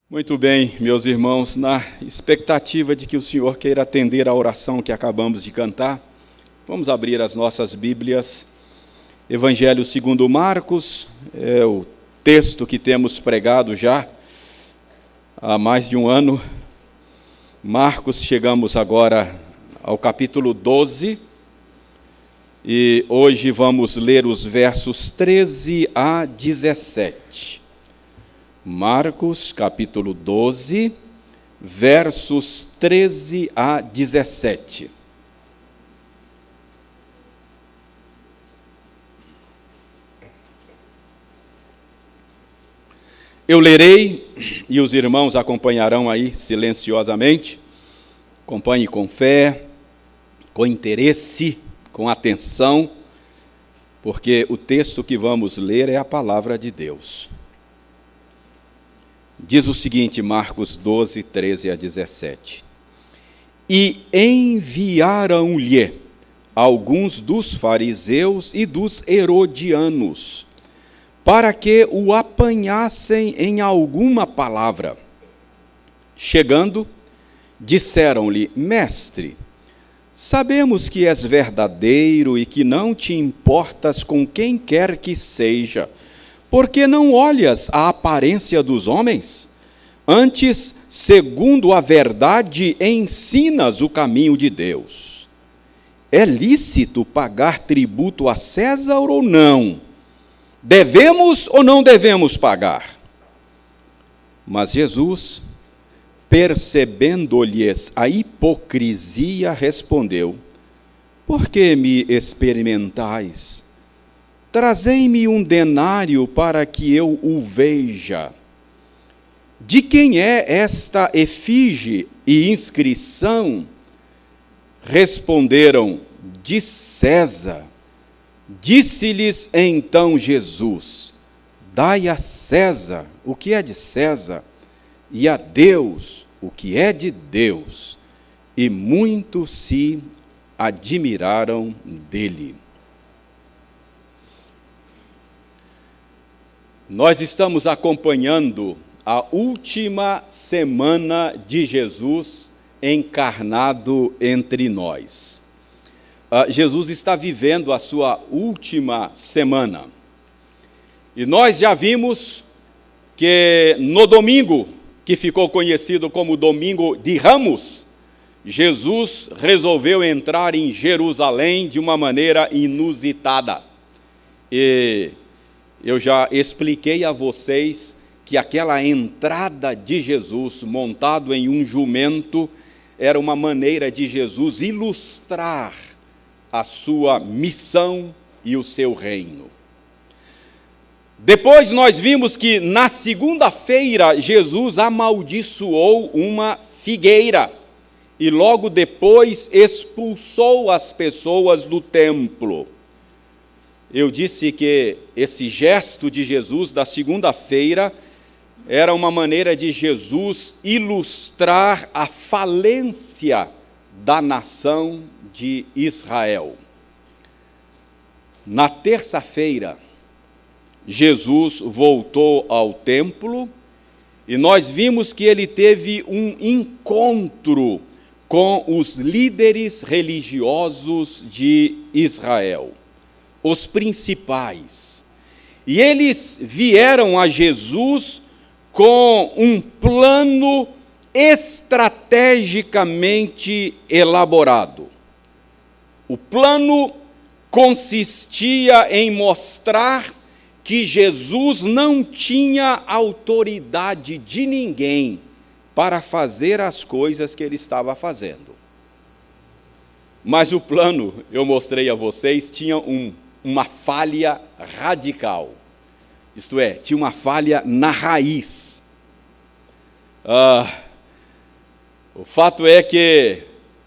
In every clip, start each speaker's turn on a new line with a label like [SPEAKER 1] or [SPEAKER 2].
[SPEAKER 1] Muito bem, meus irmãos, na expectativa de que o Senhor queira atender a oração que acabamos de cantar, vamos abrir as nossas Bíblias. Evangelho segundo Marcos, é o texto que temos pregado já há mais de um ano. Marcos, chegamos agora ao capítulo 12, e hoje vamos ler os versos 13 a 17. Marcos, capítulo 12, versos 13 a 17. Eu lerei e os irmãos acompanharão aí silenciosamente. Acompanhe com fé, com interesse, com atenção, porque o texto que vamos ler é a palavra de Deus. Diz o seguinte, Marcos 12, 13 a 17. E enviaram-lhe alguns dos fariseus e dos herodianos, para que o apanhassem em alguma palavra. Chegando, disseram-lhe: Mestre, sabemos que és verdadeiro e que não te importas com quem quer que seja, porque não olhas a aparência dos homens? Antes, segundo a verdade, ensinas o caminho de Deus. É lícito pagar tributo a César ou não? Devemos ou não devemos pagar? Mas Jesus, percebendo-lhes a hipocrisia, respondeu: Por que me experimentais? Trazei-me um denário para que eu o veja. De quem é esta efígie e inscrição? Responderam: de César. Disse-lhes então Jesus: Dai a César o que é de César, e a Deus o que é de Deus. E muitos se admiraram dele. Nós estamos acompanhando a última semana de Jesus encarnado entre nós. Jesus está vivendo a sua última semana. E nós já vimos que no domingo, que ficou conhecido como Domingo de Ramos, Jesus resolveu entrar em Jerusalém de uma maneira inusitada. E eu já expliquei a vocês que aquela entrada de Jesus montado em um jumento era uma maneira de Jesus ilustrar a sua missão e o seu reino. Depois nós vimos que na segunda-feira Jesus amaldiçoou uma figueira e logo depois expulsou as pessoas do templo. Eu disse que esse gesto de Jesus da segunda-feira era uma maneira de Jesus ilustrar a falência da nação de Israel. Na terça-feira, Jesus voltou ao templo e nós vimos que ele teve um encontro com os líderes religiosos de Israel, os principais. E eles vieram a Jesus com um plano estrategicamente elaborado. O plano consistia em mostrar que Jesus não tinha autoridade de ninguém para fazer as coisas que ele estava fazendo. Mas o plano, eu mostrei a vocês, tinha uma falha radical. Isto é, tinha uma falha na raiz. O fato é que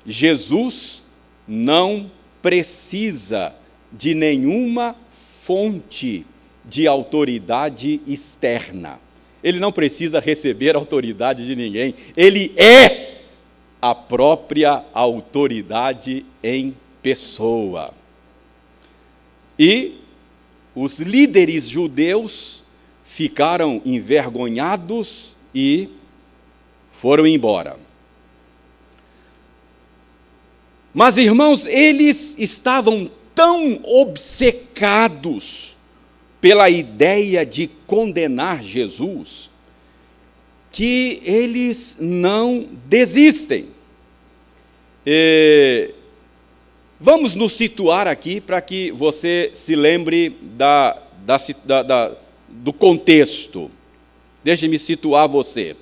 [SPEAKER 1] Jesus não precisa de nenhuma fonte de autoridade externa. Ele não precisa receber autoridade de ninguém. Ele é a própria autoridade em pessoa. E os líderes judeus ficaram envergonhados e foram embora. Mas, irmãos, eles estavam tão obcecados pela ideia de condenar Jesus, que eles não desistem. Vamos nos situar aqui para que você se lembre do contexto. Deixe-me situar você.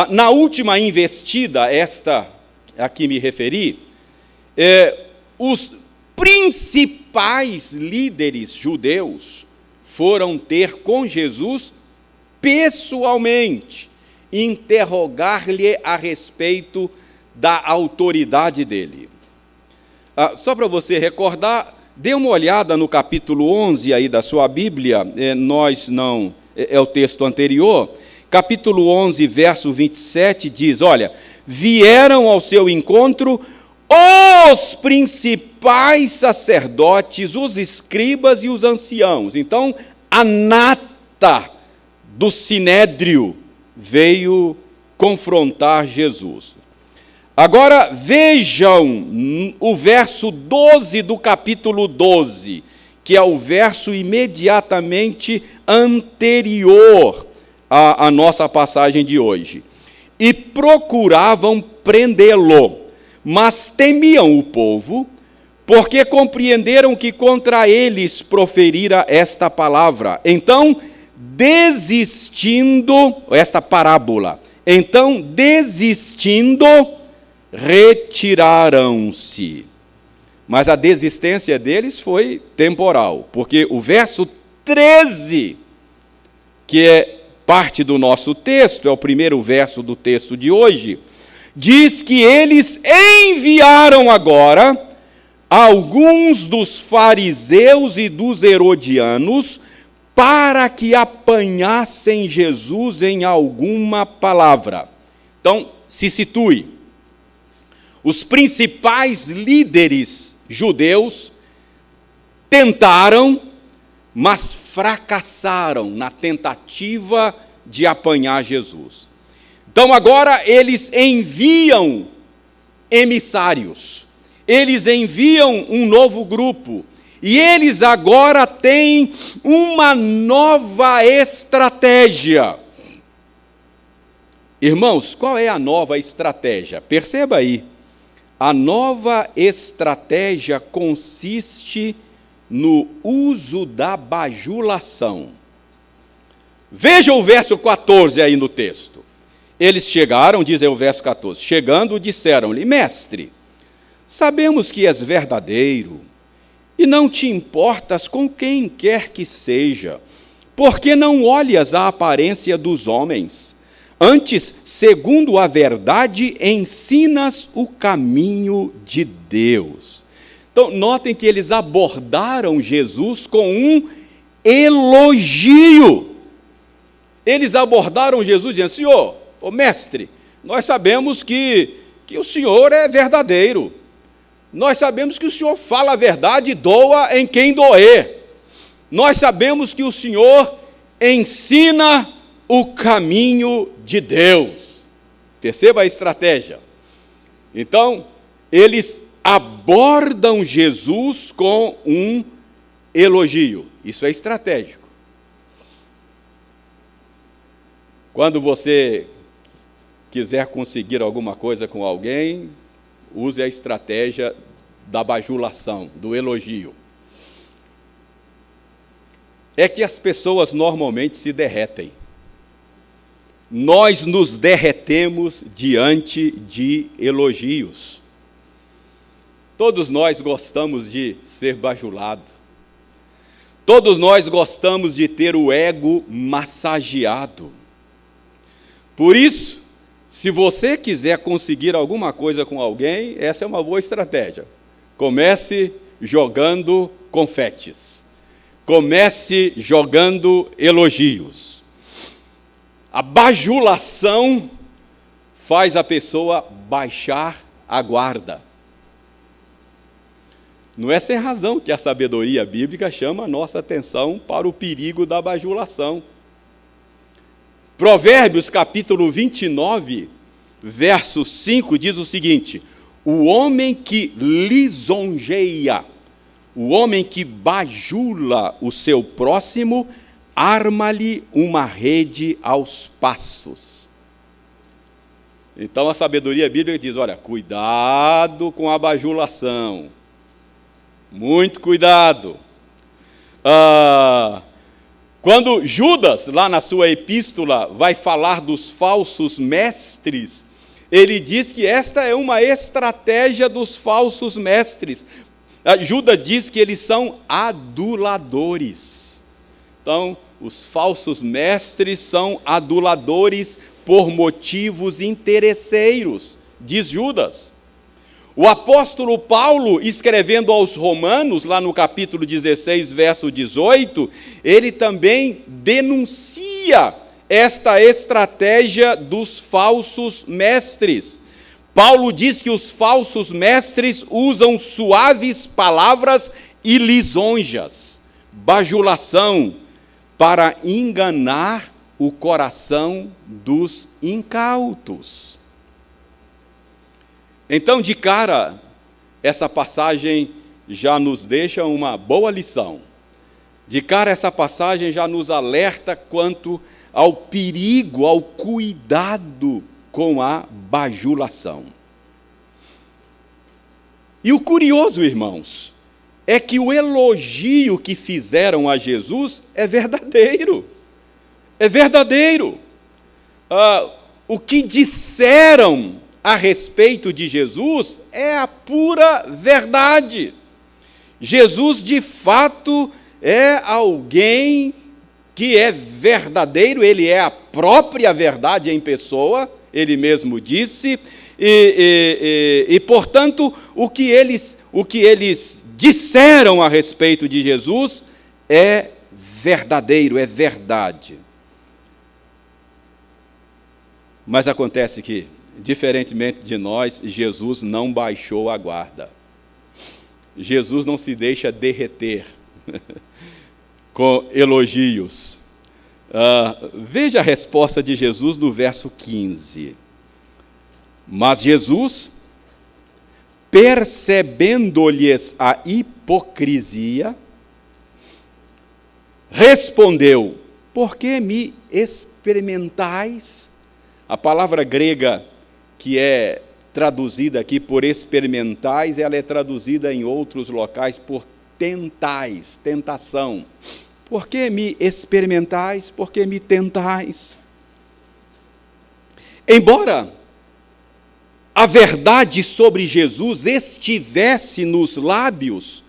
[SPEAKER 1] Na última investida, esta a que me referi, os principais líderes judeus foram ter com Jesus pessoalmente, interrogar-lhe a respeito da autoridade dele. Só para você recordar, dê uma olhada no capítulo 11 aí da sua Bíblia, é o texto anterior, capítulo 11, verso 27, diz, olha, vieram ao seu encontro os principais sacerdotes, os escribas e os anciãos. Então, a nata do sinédrio veio confrontar Jesus. Agora, vejam o verso 12 do capítulo 12, que é o verso imediatamente anterior à nossa passagem de hoje. E procuravam prendê-lo, mas temiam o povo, porque compreenderam que contra eles proferira esta palavra. Então, esta parábola. Então, desistindo, retiraram-se. Mas a desistência deles foi temporal, porque o verso 13, que é parte do nosso texto, é o primeiro verso do texto de hoje, diz que eles enviaram agora alguns dos fariseus e dos herodianos para que apanhassem Jesus em alguma palavra. Então, se situe. Os principais líderes judeus tentaram, mas fracassaram na tentativa de apanhar Jesus. Então agora eles enviam emissários, eles enviam um novo grupo, e eles agora têm uma nova estratégia. Irmãos, qual é a nova estratégia? Perceba aí, a nova estratégia consiste no uso da bajulação. Veja o verso 14 aí no texto. Eles chegaram, diz aí o verso 14, chegando, disseram-lhe, mestre, sabemos que és verdadeiro, e não te importas com quem quer que seja, porque não olhas a aparência dos homens, antes, segundo a verdade, ensinas o caminho de Deus. Então, notem que eles abordaram Jesus com um elogio. Eles abordaram Jesus dizendo, Senhor, ô mestre, nós sabemos que o Senhor é verdadeiro. Nós sabemos que o Senhor fala a verdade e doa em quem doer. Nós sabemos que o Senhor ensina o caminho de Deus. Perceba a estratégia. Então, eles abordam Jesus com um elogio. Isso é estratégico. Quando você quiser conseguir alguma coisa com alguém, use a estratégia da bajulação, do elogio. É que as pessoas normalmente se derretem. Nós nos derretemos diante de elogios. Todos nós gostamos de ser bajulado. Todos nós gostamos de ter o ego massageado. Por isso, se você quiser conseguir alguma coisa com alguém, essa é uma boa estratégia. Comece jogando confetes. Comece jogando elogios. A bajulação faz a pessoa baixar a guarda. Não é sem razão que a sabedoria bíblica chama a nossa atenção para o perigo da bajulação. Provérbios capítulo 29, verso 5 diz o seguinte: o homem que lisonjeia, o homem que bajula o seu próximo, arma-lhe uma rede aos passos. Então a sabedoria bíblica diz, olha, cuidado com a bajulação. Muito cuidado. Quando Judas, lá na sua epístola, vai falar dos falsos mestres, ele diz que esta é uma estratégia dos falsos mestres. Judas diz que eles são aduladores. Então, os falsos mestres são aduladores por motivos interesseiros, diz Judas. O apóstolo Paulo, escrevendo aos Romanos, lá no capítulo 16, verso 18, ele também denuncia esta estratégia dos falsos mestres. Paulo diz que os falsos mestres usam suaves palavras e lisonjas, bajulação, para enganar o coração dos incautos. Então, de cara, essa passagem já nos deixa uma boa lição. De cara, essa passagem já nos alerta quanto ao perigo, ao cuidado com a bajulação. E o curioso, irmãos, é que o elogio que fizeram a Jesus é verdadeiro. É verdadeiro. O que disseram a respeito de Jesus é a pura verdade. Jesus, de fato, é alguém que é verdadeiro, ele é a própria verdade em pessoa, ele mesmo disse, e portanto, o que eles disseram a respeito de Jesus é verdadeiro, é verdade. Mas acontece que, diferentemente de nós, Jesus não baixou a guarda. Jesus não se deixa derreter com elogios. Veja a resposta de Jesus no verso 15. Mas Jesus, percebendo-lhes a hipocrisia, respondeu: por que me experimentais? A palavra grega que é traduzida aqui por experimentais, ela é traduzida em outros locais por tentais, tentação. Por que me experimentais? Por que me tentais? Embora a verdade sobre Jesus estivesse nos lábios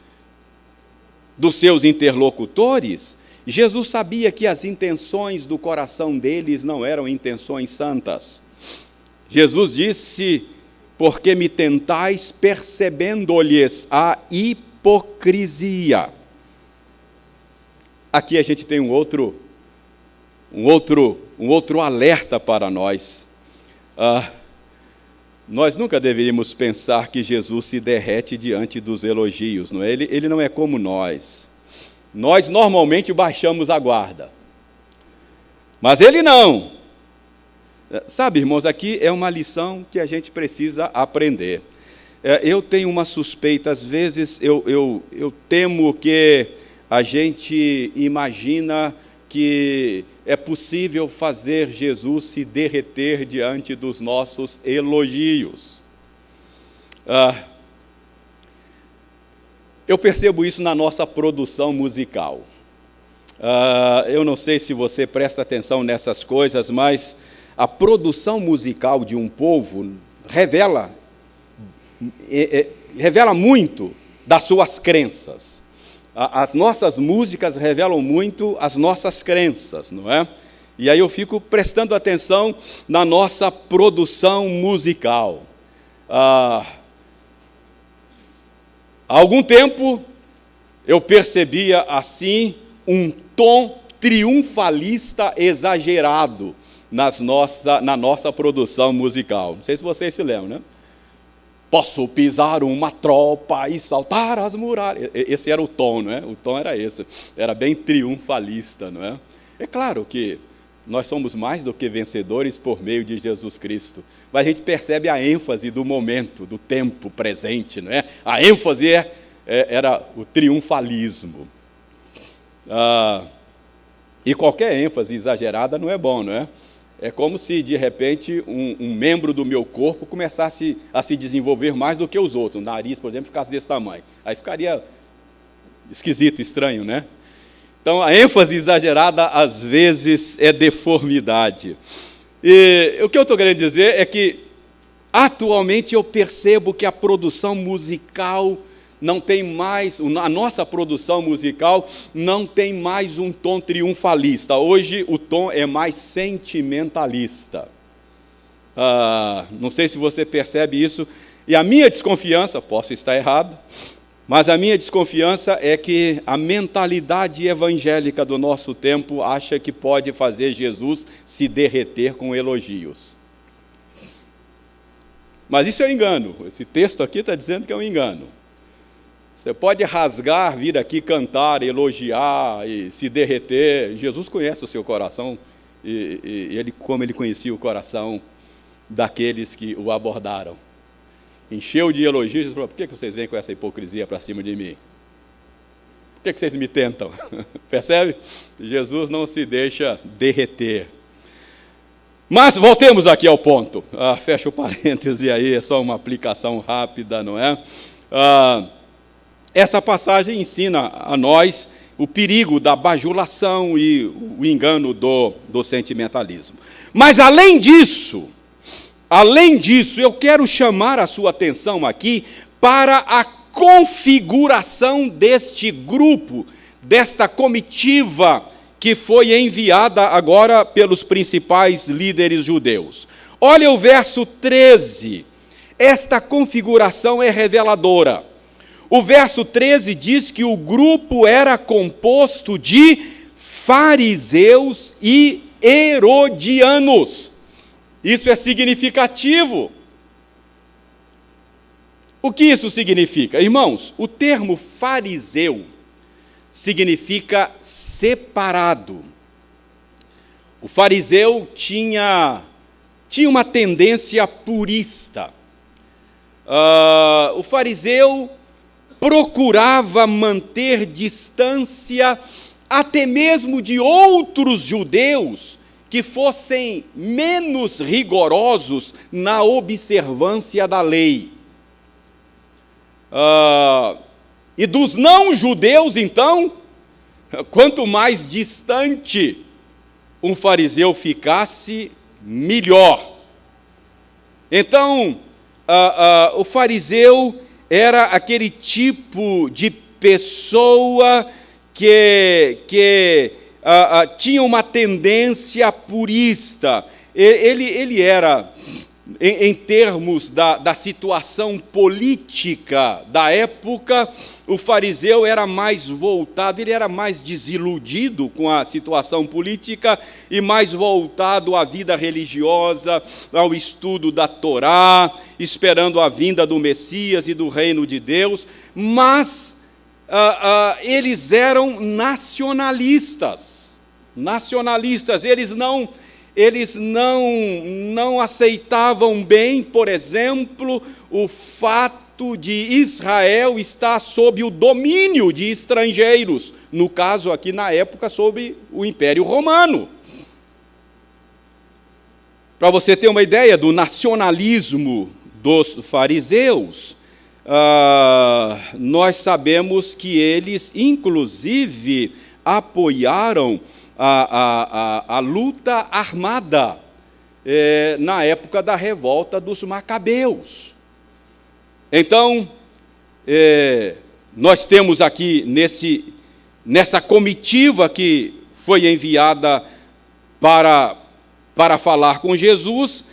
[SPEAKER 1] dos seus interlocutores, Jesus sabia que as intenções do coração deles não eram intenções santas. Jesus disse: porque me tentais, percebendo-lhes a hipocrisia. Aqui a gente tem um outro alerta para nós. Nós nunca deveríamos pensar que Jesus se derrete diante dos elogios, não é? Ele não é como nós. Nós normalmente baixamos a guarda, mas ele não. Sabe, irmãos, aqui é uma lição que a gente precisa aprender. Eu tenho uma suspeita, às vezes eu temo que a gente imagina que é possível fazer Jesus se derreter diante dos nossos elogios. Eu percebo isso na nossa produção musical. Eu não sei se você presta atenção nessas coisas, mas a produção musical de um povo revela muito das suas crenças. As nossas músicas revelam muito as nossas crenças, não é? E aí eu fico prestando atenção na nossa produção musical. Há algum tempo eu percebia assim um tom triunfalista exagerado na nossa produção musical. Não sei se vocês se lembram, né? Posso pisar uma tropa e saltar as muralhas. Esse era o tom, não é? O tom era esse. Era bem triunfalista, não é? É claro que Nós somos mais do que vencedores por meio de Jesus Cristo. Mas a gente percebe a ênfase do momento, do tempo presente, não é? A ênfase era o triunfalismo. E qualquer ênfase exagerada não é bom, não é? É como se, de repente, um membro do meu corpo começasse a se desenvolver mais do que os outros. O nariz, por exemplo, ficasse desse tamanho. Aí ficaria esquisito, estranho, né? Então, a ênfase exagerada, às vezes, é deformidade. E o que eu estou querendo dizer é que, atualmente, eu percebo que a produção musical não tem mais, a nossa produção musical não tem mais um tom triunfalista. Hoje, o tom é mais sentimentalista. Não sei se você percebe isso. E a minha desconfiança, posso estar errado, mas a minha desconfiança é que a mentalidade evangélica do nosso tempo acha que pode fazer Jesus se derreter com elogios. Mas isso é um engano. Esse texto aqui está dizendo que é um engano. Você pode rasgar, vir aqui cantar, elogiar e se derreter. Jesus conhece o seu coração e ele, como ele conhecia o coração daqueles que o abordaram. Encheu de elogios e falou: por que vocês vêm com essa hipocrisia para cima de mim? Por que vocês me tentam? Percebe? Jesus não se deixa derreter. Mas voltemos aqui ao ponto. Fecha o parêntese aí, é só uma aplicação rápida, não é? Essa passagem ensina a nós o perigo da bajulação e o engano do sentimentalismo. Mas além disso, eu quero chamar a sua atenção aqui para a configuração deste grupo, desta comitiva que foi enviada agora pelos principais líderes judeus. Olha o verso 13. Esta configuração é reveladora. O verso 13 diz que o grupo era composto de fariseus e herodianos. Isso é significativo. O que isso significa? Irmãos, o termo fariseu significa separado. O fariseu tinha uma tendência purista. O fariseu procurava manter distância até mesmo de outros judeus que fossem menos rigorosos na observância da lei. E dos não-judeus, então, quanto mais distante um fariseu ficasse, melhor. Então, o fariseu era aquele tipo de pessoa que tinha uma tendência purista. Ele era, em termos da situação política da época, o fariseu era mais voltado, ele era mais desiludido com a situação política e mais voltado à vida religiosa, ao estudo da Torá, esperando a vinda do Messias e do reino de Deus, mas eles eram nacionalistas, eles não aceitavam bem, por exemplo, o fato de Israel estar sob o domínio de estrangeiros, no caso aqui na época, sob o Império Romano. Para você ter uma ideia do nacionalismo dos fariseus, nós sabemos que eles, inclusive, apoiaram a luta armada na época da revolta dos Macabeus. Então, nós temos aqui nessa comitiva que foi enviada para falar com Jesus,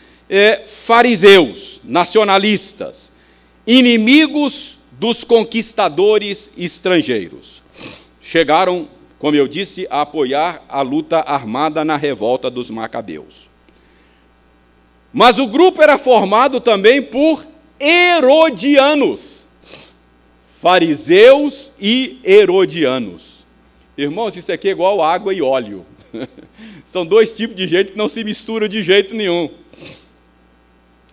[SPEAKER 1] fariseus, nacionalistas, inimigos dos conquistadores estrangeiros. Chegaram, como eu disse, a apoiar a luta armada na revolta dos Macabeus. Mas o grupo era formado também por herodianos, fariseus e herodianos. Irmãos, isso aqui é igual água e óleo. São dois tipos de gente que não se misturam de jeito nenhum.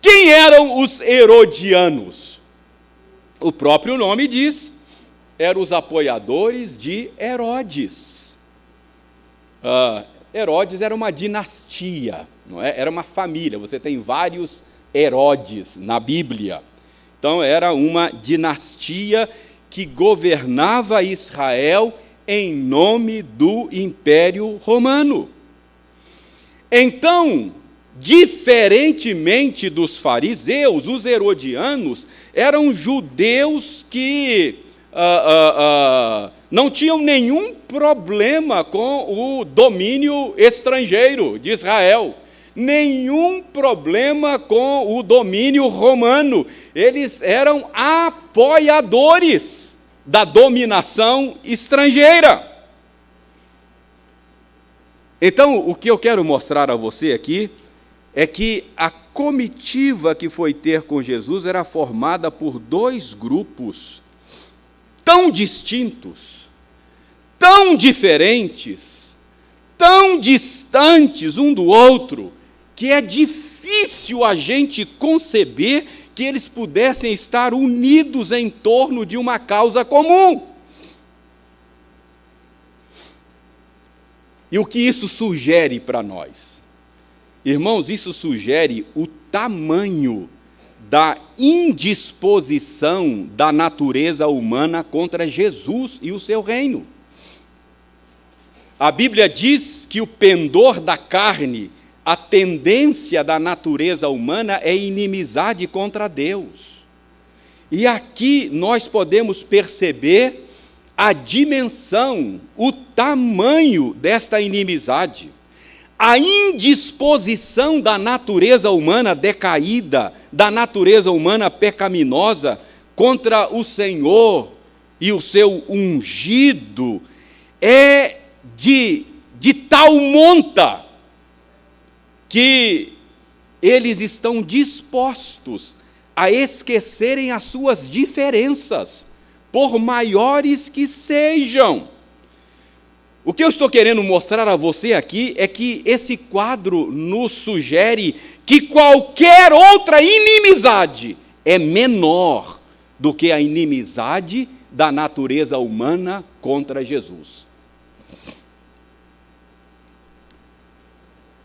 [SPEAKER 1] Quem eram os herodianos? O próprio nome diz, eram os apoiadores de Herodes. Herodes era uma dinastia, não é? Era uma família, você tem vários Herodes na Bíblia. Então era uma dinastia que governava Israel em nome do Império Romano. Então, diferentemente dos fariseus, os herodianos eram judeus que não tinham nenhum problema com o domínio estrangeiro de Israel, nenhum problema com o domínio romano. Eles eram apoiadores da dominação estrangeira. Então, o que eu quero mostrar a você aqui é que a comitiva que foi ter com Jesus era formada por dois grupos tão distintos, tão diferentes, tão distantes um do outro, que é difícil a gente conceber que eles pudessem estar unidos em torno de uma causa comum. E o que isso sugere para nós? Irmãos, isso sugere o tamanho da indisposição da natureza humana contra Jesus e o seu reino. A Bíblia diz que o pendor da carne, a tendência da natureza humana é inimizade contra Deus. E aqui nós podemos perceber a dimensão, o tamanho desta inimizade. A indisposição da natureza humana decaída, da natureza humana pecaminosa contra o Senhor e o seu ungido, é de tal monta que eles estão dispostos a esquecerem as suas diferenças, por maiores que sejam. O que eu estou querendo mostrar a você aqui é que esse quadro nos sugere que qualquer outra inimizade é menor do que a inimizade da natureza humana contra Jesus.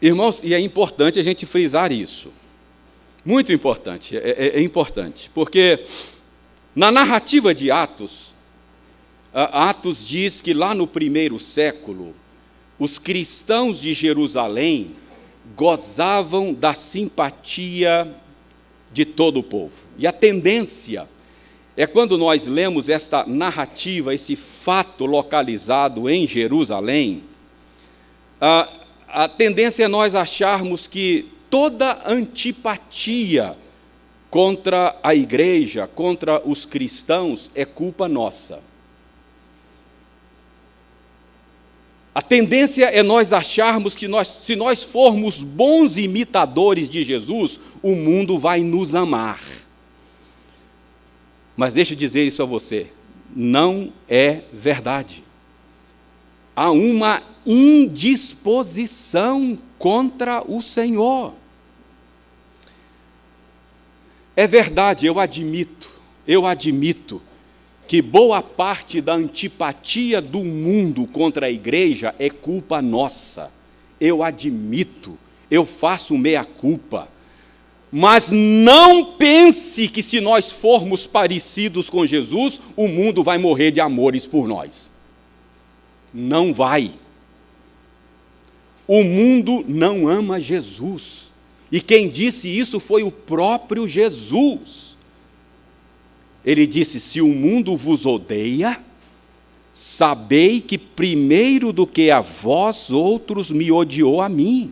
[SPEAKER 1] Irmãos, e é importante a gente frisar isso. Muito importante, é importante, porque na narrativa de Atos, Atos diz que lá no primeiro século, os cristãos de Jerusalém gozavam da simpatia de todo o povo. E a tendência é, quando nós lemos esta narrativa, esse fato localizado em Jerusalém, a tendência é nós acharmos que toda antipatia contra a igreja, contra os cristãos, é culpa nossa. A tendência é nós acharmos que se nós formos bons imitadores de Jesus, o mundo vai nos amar. Mas deixa eu dizer isso a você, não é verdade. Há uma indisposição contra o Senhor. É verdade, eu admito que boa parte da antipatia do mundo contra a igreja é culpa nossa. Eu admito, eu faço meia-culpa. Mas não pense que se nós formos parecidos com Jesus, o mundo vai morrer de amores por nós. Não vai. O mundo não ama Jesus. E quem disse isso foi o próprio Jesus. Ele disse: se o mundo vos odeia, sabei que primeiro do que a vós outros me odiou a mim.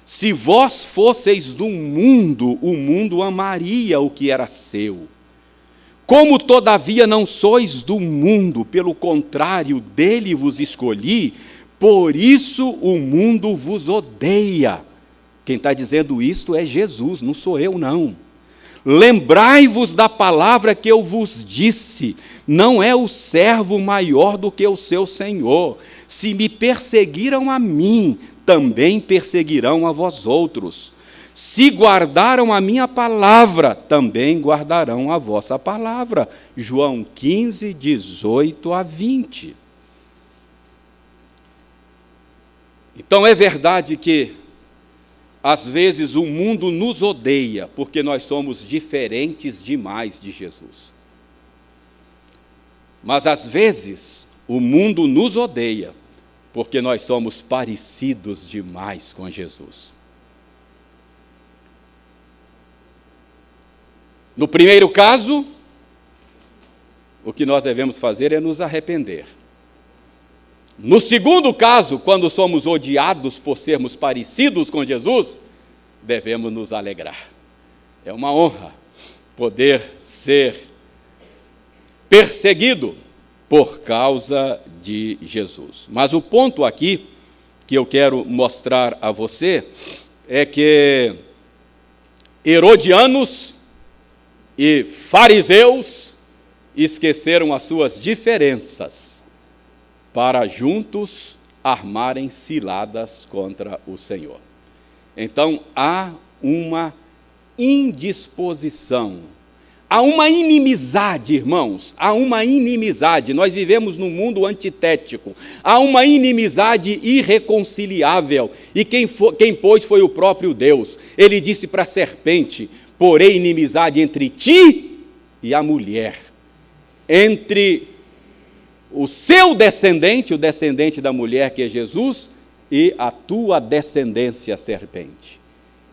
[SPEAKER 1] Se vós fosseis do mundo, o mundo amaria o que era seu. Como todavia não sois do mundo, pelo contrário, dele vos escolhi, por isso o mundo vos odeia. Quem está dizendo isto é Jesus, não sou eu, não. Lembrai-vos da palavra que eu vos disse, não é o servo maior do que o seu senhor. Se me perseguiram a mim, também perseguirão a vós outros. Se guardaram a minha palavra, também guardarão a vossa palavra. João 15, 18 a 20. Então é verdade que, às vezes, o mundo nos odeia, porque nós somos diferentes demais de Jesus. Mas, às vezes, o mundo nos odeia, porque nós somos parecidos demais com Jesus. No primeiro caso, o que nós devemos fazer é nos arrepender. No segundo caso, quando somos odiados por sermos parecidos com Jesus, devemos nos alegrar. É uma honra poder ser perseguido por causa de Jesus. Mas o ponto aqui que eu quero mostrar a você é que herodianos e fariseus esqueceram as suas diferenças para juntos armarem ciladas contra o Senhor. Então há uma indisposição, há uma inimizade, irmãos, há uma inimizade. Nós vivemos num mundo antitético, há uma inimizade irreconciliável, e quem pôs foi o próprio Deus. Ele disse para a serpente: porém inimizade entre ti e a mulher, entre o seu descendente, o descendente da mulher que é Jesus, e a tua descendência, serpente.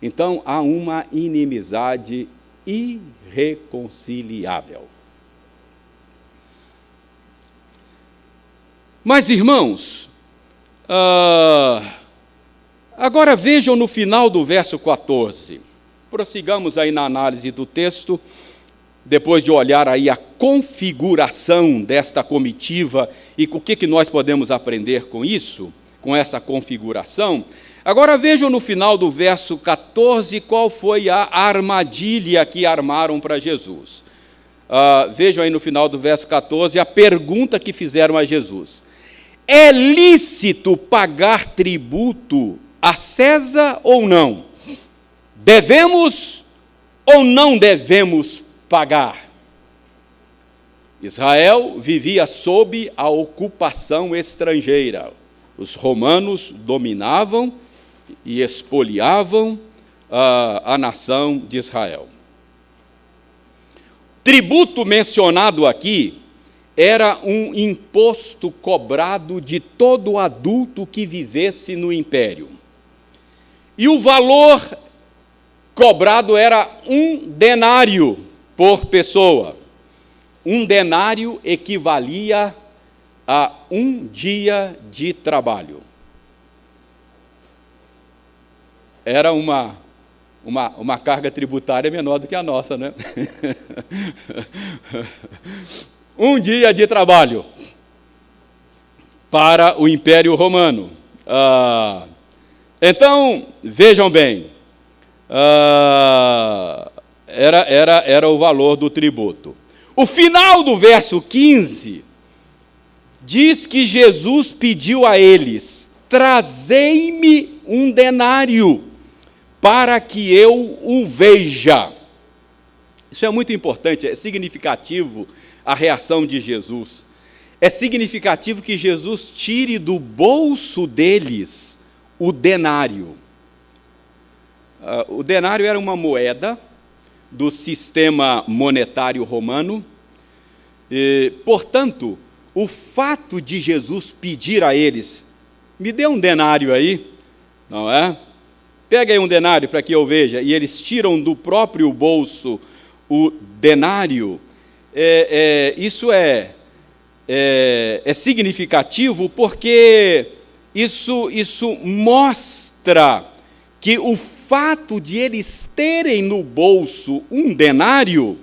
[SPEAKER 1] Então há uma inimizade irreconciliável. Mas, irmãos, agora vejam no final do verso 14. Prossigamos aí na análise do texto, depois de olhar aí a configuração desta comitiva e o que nós podemos aprender com isso, com essa configuração. Agora vejam no final do verso 14 qual foi a armadilha que armaram para Jesus. Vejam aí no final do verso 14 a pergunta que fizeram a Jesus: é lícito pagar tributo a César ou não? Devemos ou não devemos pagar? Israel vivia sob a ocupação estrangeira. Os romanos dominavam e expoliavam a nação de Israel. Tributo mencionado aqui era um imposto cobrado de todo adulto que vivesse no império. E o valor cobrado era 1 denário por pessoa. 1 denário equivalia a 1 dia de trabalho. Era uma carga tributária menor do que a nossa, né? 1 dia de trabalho para o Império Romano. Então, vejam bem, era o valor do tributo. O final do verso 15 diz que Jesus pediu a eles: trazei-me 1 denário, para que eu o veja. Isso é muito importante, é significativo a reação de Jesus. É significativo que Jesus tire do bolso deles o denário. O denário era uma moeda do sistema monetário romano. E, portanto, o fato de Jesus pedir a eles: me dê 1 denário aí, não é? Pega aí 1 denário para que eu veja. E eles tiram do próprio bolso o denário. Isso é significativo porque isso mostra que o fato de eles terem no bolso 1 denário,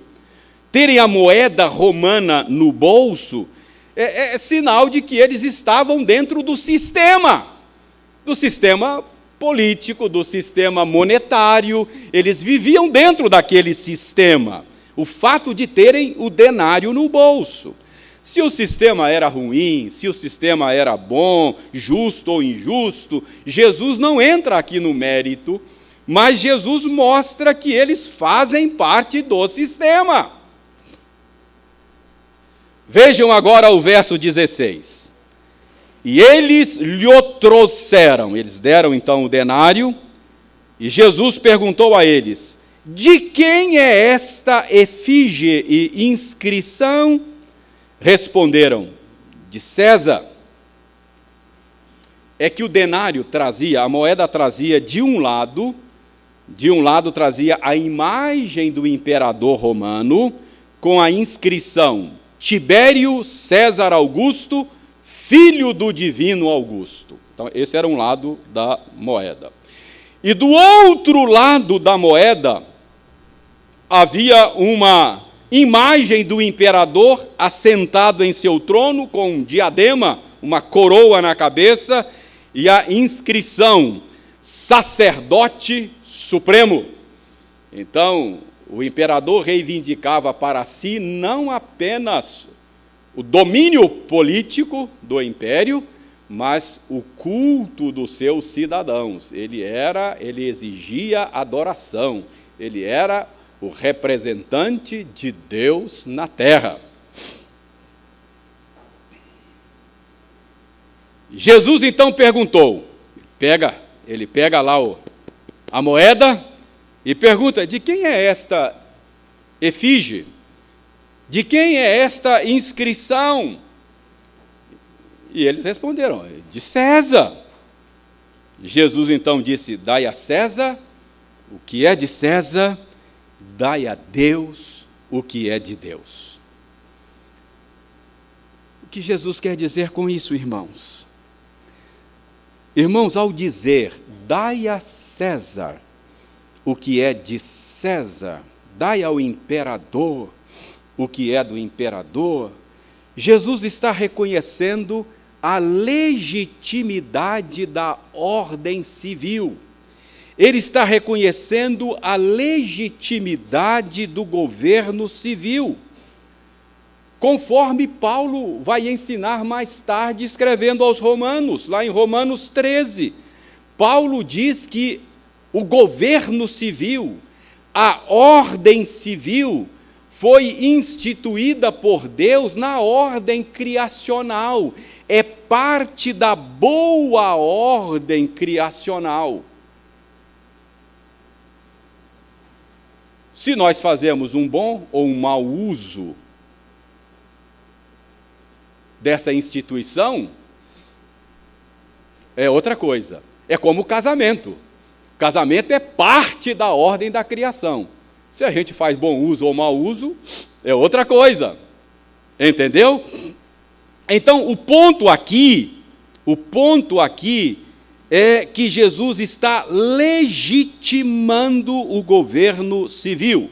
[SPEAKER 1] terem a moeda romana no bolso, é sinal de que eles estavam dentro do sistema político, do sistema monetário. Eles viviam dentro daquele sistema. O fato de terem o denário no bolso. Se o sistema era ruim, se o sistema era bom, justo ou injusto, Jesus não entra aqui no mérito, mas Jesus mostra que eles fazem parte do sistema. Vejam agora o verso 16. E eles lhe trouxeram, eles deram então o denário, e Jesus perguntou a eles: de quem é esta efígie e inscrição? Responderam: de César. É que o denário trazia, a moeda trazia de um lado trazia a imagem do imperador romano com a inscrição: Tibério César Augusto, filho do divino Augusto. Então, esse era um lado da moeda. E do outro lado da moeda havia uma imagem do imperador assentado em seu trono com um diadema, uma coroa na cabeça e a inscrição: sacerdote supremo. Então, o imperador reivindicava para si não apenas o domínio político do império, mas o culto dos seus cidadãos. Ele exigia adoração, ele era o representante de Deus na terra. Jesus então perguntou, ele pega lá a moeda e pergunta: de quem é esta efígie? De quem é esta inscrição? E eles responderam: de César. Jesus então disse: dai a César o que é de César, dai a Deus o que é de Deus. O que Jesus quer dizer com isso, irmãos? Irmãos, ao dizer, dai a César o que é de César, dai ao imperador o que é do imperador, Jesus está reconhecendo a legitimidade da ordem civil. Ele está reconhecendo a legitimidade do governo civil, conforme Paulo vai ensinar mais tarde, escrevendo aos Romanos, lá em Romanos 13. Paulo diz que o governo civil, a ordem civil, foi instituída por Deus na ordem criacional. É parte da boa ordem criacional. Se nós fazemos um bom ou um mau uso dessa instituição, é outra coisa. É como o casamento. O casamento é parte da ordem da criação. Se a gente faz bom uso ou mau uso, é outra coisa. Entendeu? Então, o ponto aqui é que Jesus está legitimando o governo civil.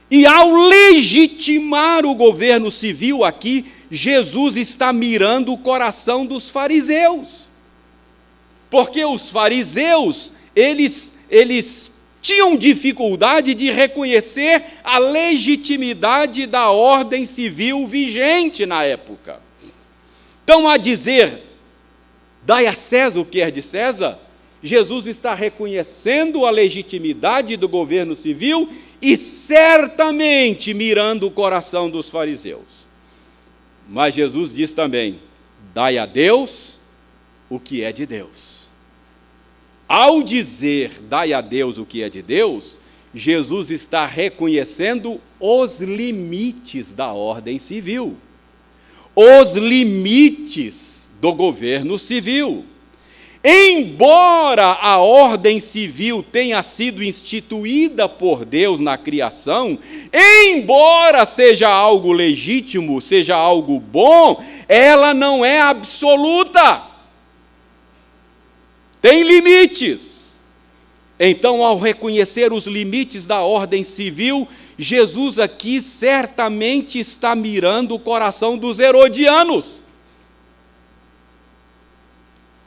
[SPEAKER 1] E ao legitimar o governo civil aqui, Jesus está mirando o coração dos fariseus. Porque os fariseus, eles tinham dificuldade de reconhecer a legitimidade da ordem civil vigente na época. Então, a dizer, dai a César o que é de César, Jesus está reconhecendo a legitimidade do governo civil e certamente mirando o coração dos fariseus. Mas Jesus diz também, dai a Deus o que é de Deus. Ao dizer, dai a Deus o que é de Deus, Jesus está reconhecendo os limites da ordem civil, os limites do governo civil. Embora a ordem civil tenha sido instituída por Deus na criação, embora seja algo legítimo, seja algo bom, ela não é absoluta. Tem limites. Então, ao reconhecer os limites da ordem civil, Jesus aqui certamente está mirando o coração dos herodianos.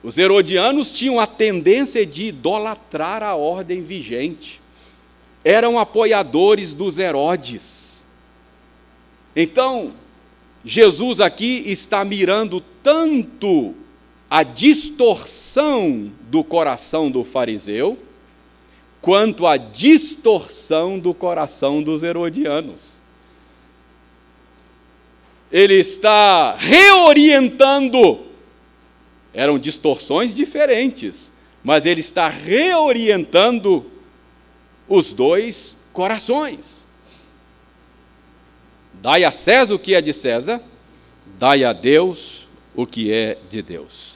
[SPEAKER 1] Os herodianos tinham a tendência de idolatrar a ordem vigente. Eram apoiadores dos Herodes. Então, Jesus aqui está mirando tanto a distorção do coração do fariseu, quanto a distorção do coração dos herodianos. Ele está reorientando, eram distorções diferentes, mas ele está reorientando os dois corações. Dai a César o que é de César, dai a Deus o que é de Deus.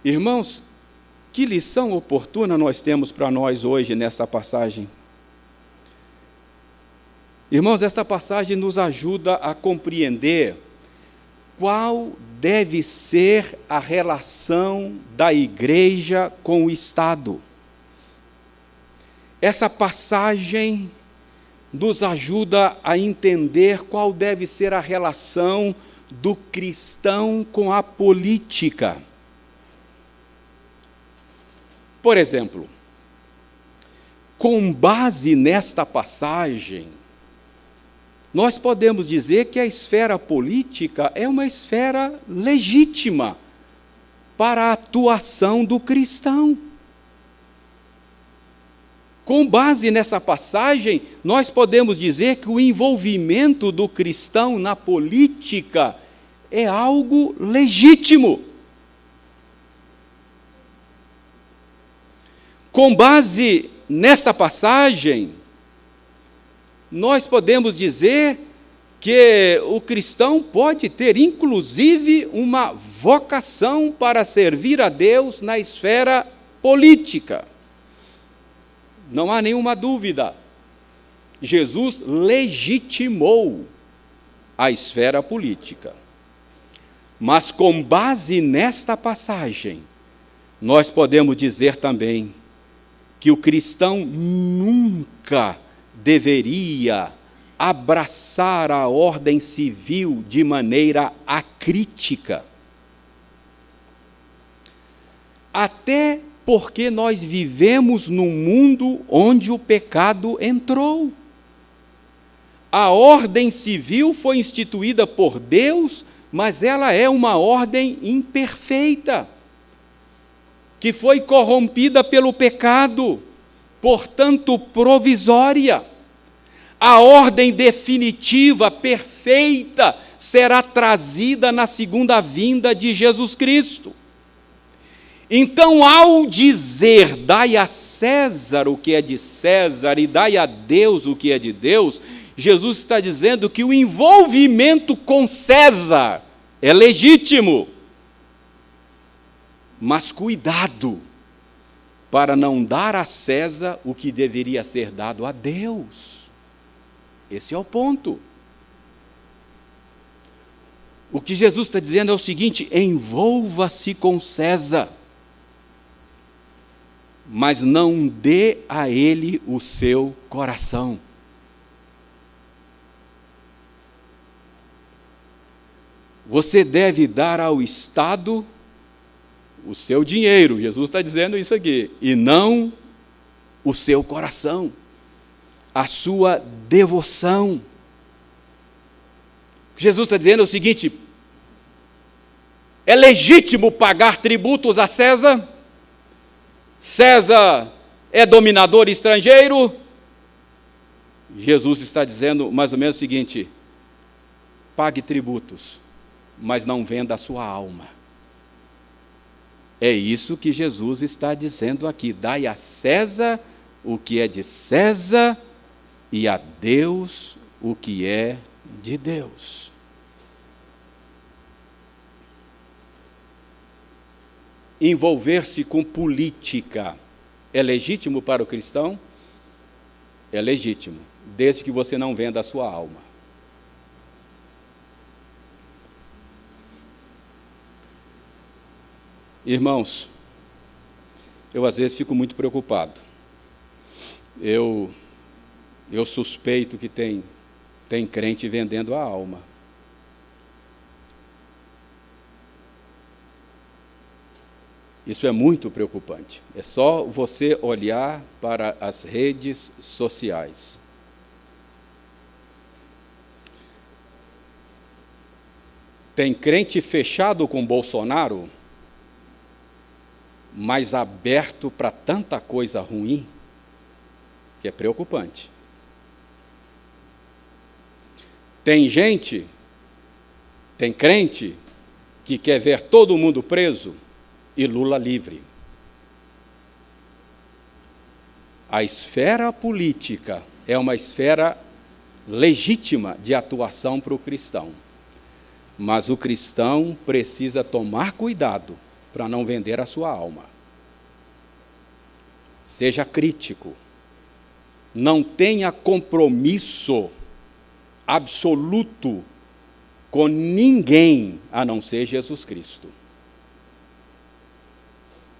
[SPEAKER 1] Irmãos, que lição oportuna nós temos para nós hoje nessa passagem. Irmãos, esta passagem nos ajuda a compreender qual deve ser a relação da igreja com o Estado. Essa passagem nos ajuda a entender qual deve ser a relação do cristão com a política. Por exemplo, com base nesta passagem, nós podemos dizer que a esfera política é uma esfera legítima para a atuação do cristão. Com base nessa passagem, nós podemos dizer que o envolvimento do cristão na política é algo legítimo. Com base nesta passagem, nós podemos dizer que o cristão pode ter, inclusive, uma vocação para servir a Deus na esfera política. Não há nenhuma dúvida. Jesus legitimou a esfera política. Mas, com base nesta passagem, nós podemos dizer também que o cristão nunca deveria abraçar a ordem civil de maneira acrítica. Até porque nós vivemos num mundo onde o pecado entrou. A ordem civil foi instituída por Deus, mas ela é uma ordem imperfeita, que foi corrompida pelo pecado, portanto provisória. A ordem definitiva, perfeita, será trazida na segunda vinda de Jesus Cristo. Então, ao dizer, dai a César o que é de César e dai a Deus o que é de Deus, Jesus está dizendo que o envolvimento com César é legítimo. Mas cuidado, para não dar a César o que deveria ser dado a Deus. Esse é o ponto. O que Jesus está dizendo é o seguinte: envolva-se com César, mas não dê a ele o seu coração. Você deve dar ao Estado o seu dinheiro, Jesus está dizendo isso aqui, e não o seu coração, a sua devoção. Jesus está dizendo o seguinte: é legítimo pagar tributos a César? César é dominador estrangeiro? Jesus está dizendo mais ou menos o seguinte: pague tributos, mas não venda a sua alma. É isso que Jesus está dizendo aqui: dai a César o que é de César e a Deus o que é de Deus. Envolver-se com política é legítimo para o cristão? É legítimo, desde que você não venda a sua alma. Irmãos, eu às vezes fico muito preocupado. Eu suspeito que tem crente vendendo a alma. Isso é muito preocupante. É só você olhar para as redes sociais. Tem crente fechado com Bolsonaro, mas aberto para tanta coisa ruim, que é preocupante. Tem crente que quer ver todo mundo preso e Lula livre. A esfera política é uma esfera legítima de atuação para o cristão, mas o cristão precisa tomar cuidado para não vender a sua alma. Seja crítico, não tenha compromisso absoluto com ninguém a não ser Jesus Cristo.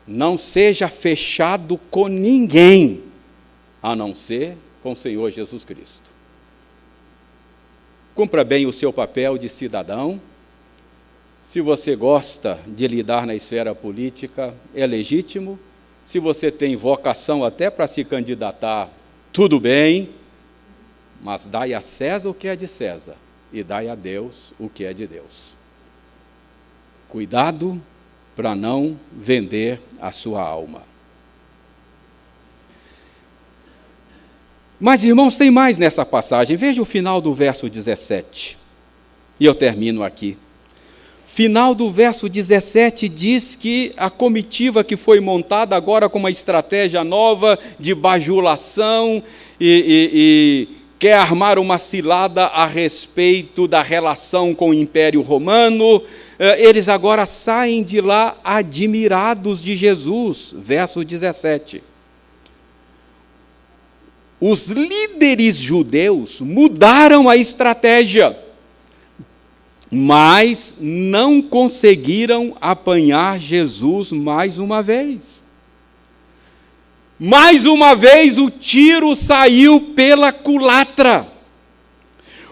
[SPEAKER 1] Não seja fechado com ninguém a não ser com o Senhor Jesus Cristo. Cumpra bem o seu papel de cidadão. Se você gosta de lidar na esfera política, é legítimo. Se você tem vocação até para se candidatar, tudo bem, mas dai a César o que é de César e dai a Deus o que é de Deus. Cuidado para não vender a sua alma. Mas, irmãos, tem mais nessa passagem. Veja o final do verso 17. E eu termino aqui. Final do verso 17 diz que a comitiva que foi montada agora com uma estratégia nova de bajulação e quer armar uma cilada a respeito da relação com o Império Romano, eles agora saem de lá admirados de Jesus. Verso 17. Os líderes judeus mudaram a estratégia, mas não conseguiram apanhar Jesus mais uma vez. Mais uma vez o tiro saiu pela culatra.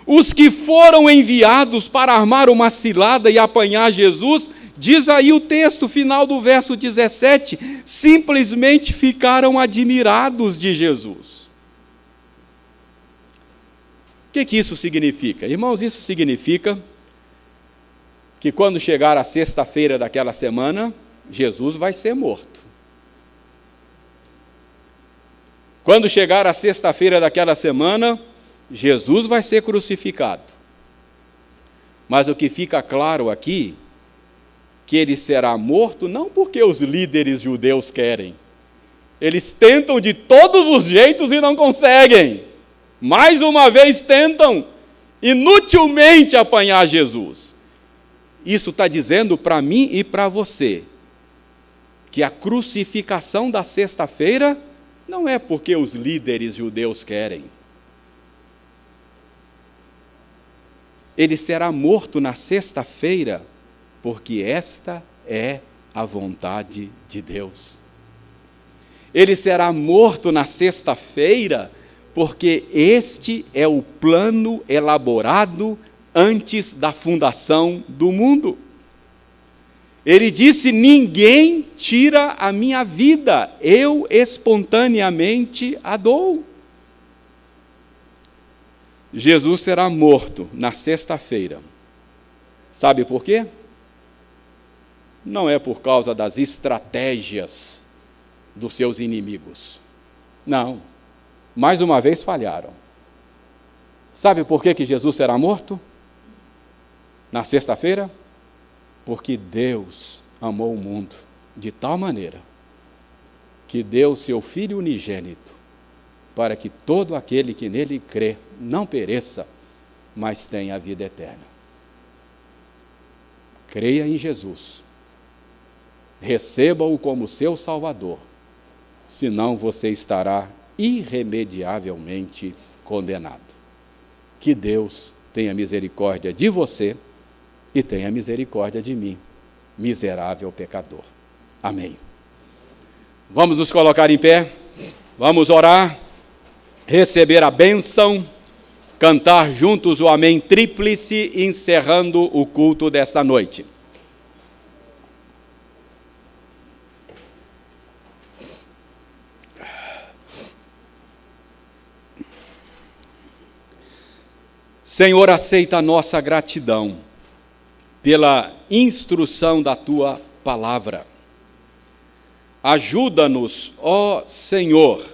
[SPEAKER 1] Os que foram enviados para armar uma cilada e apanhar Jesus, diz aí o texto final do verso 17, simplesmente ficaram admirados de Jesus. O que isso significa? Irmãos, isso significa que quando chegar a sexta-feira daquela semana, Jesus vai ser morto. Quando chegar a sexta-feira daquela semana, Jesus vai ser crucificado. Mas o que fica claro aqui, que ele será morto não porque os líderes judeus querem. Eles tentam de todos os jeitos e não conseguem. Mais uma vez tentam inutilmente apanhar Jesus. Isso está dizendo para mim e para você que a crucificação da sexta-feira não é porque os líderes judeus querem. Ele será morto na sexta-feira porque esta é a vontade de Deus. Ele será morto na sexta-feira porque este é o plano elaborado antes da fundação do mundo. Ele disse: ninguém tira a minha vida, eu espontaneamente a dou. Jesus será morto na sexta-feira. Sabe por quê? Não é por causa das estratégias dos seus inimigos. Não. Mais uma vez falharam. Sabe por que Jesus será morto na sexta-feira? Porque Deus amou o mundo de tal maneira que deu seu Filho unigênito para que todo aquele que nele crê não pereça, mas tenha a vida eterna. Creia em Jesus. Receba-o como seu Salvador, senão você estará irremediavelmente condenado. Que Deus tenha misericórdia de você e tenha misericórdia de mim, miserável pecador. Amém. Vamos nos colocar em pé, vamos orar, receber a bênção, cantar juntos o Amém Tríplice, encerrando o culto desta noite. Senhor, aceita a nossa gratidão pela instrução da tua palavra. Ajuda-nos, ó Senhor,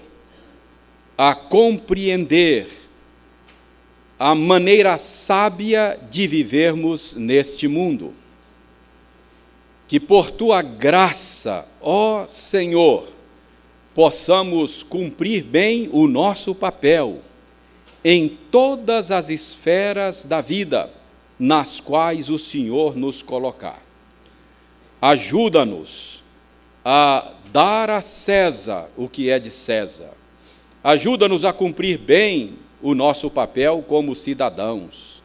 [SPEAKER 1] a compreender a maneira sábia de vivermos neste mundo. Que por tua graça, ó Senhor, possamos cumprir bem o nosso papel em todas as esferas da vida nas quais o Senhor nos colocar. Ajuda-nos a dar a César o que é de César. Ajuda-nos a cumprir bem o nosso papel como cidadãos.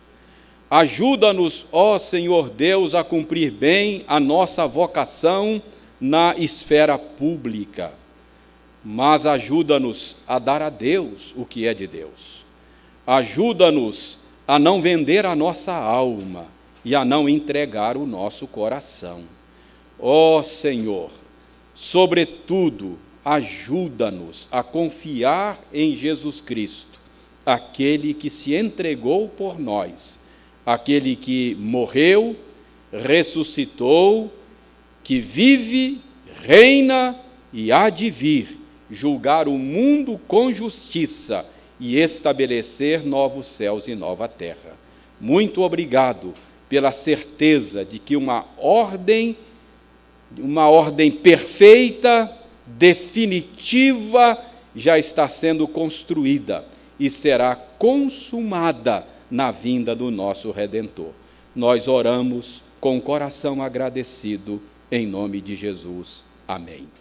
[SPEAKER 1] Ajuda-nos, ó Senhor Deus, a cumprir bem a nossa vocação na esfera pública. Mas ajuda-nos a dar a Deus o que é de Deus. Ajuda-nos a não vender a nossa alma e a não entregar o nosso coração. Ó Senhor, sobretudo, ajuda-nos a confiar em Jesus Cristo, aquele que se entregou por nós, aquele que morreu, ressuscitou, que vive, reina e há de vir, julgar o mundo com justiça e estabelecer novos céus e nova terra. Muito obrigado pela certeza de que uma ordem perfeita, definitiva, já está sendo construída e será consumada na vinda do nosso Redentor. Nós oramos com o coração agradecido, em nome de Jesus. Amém.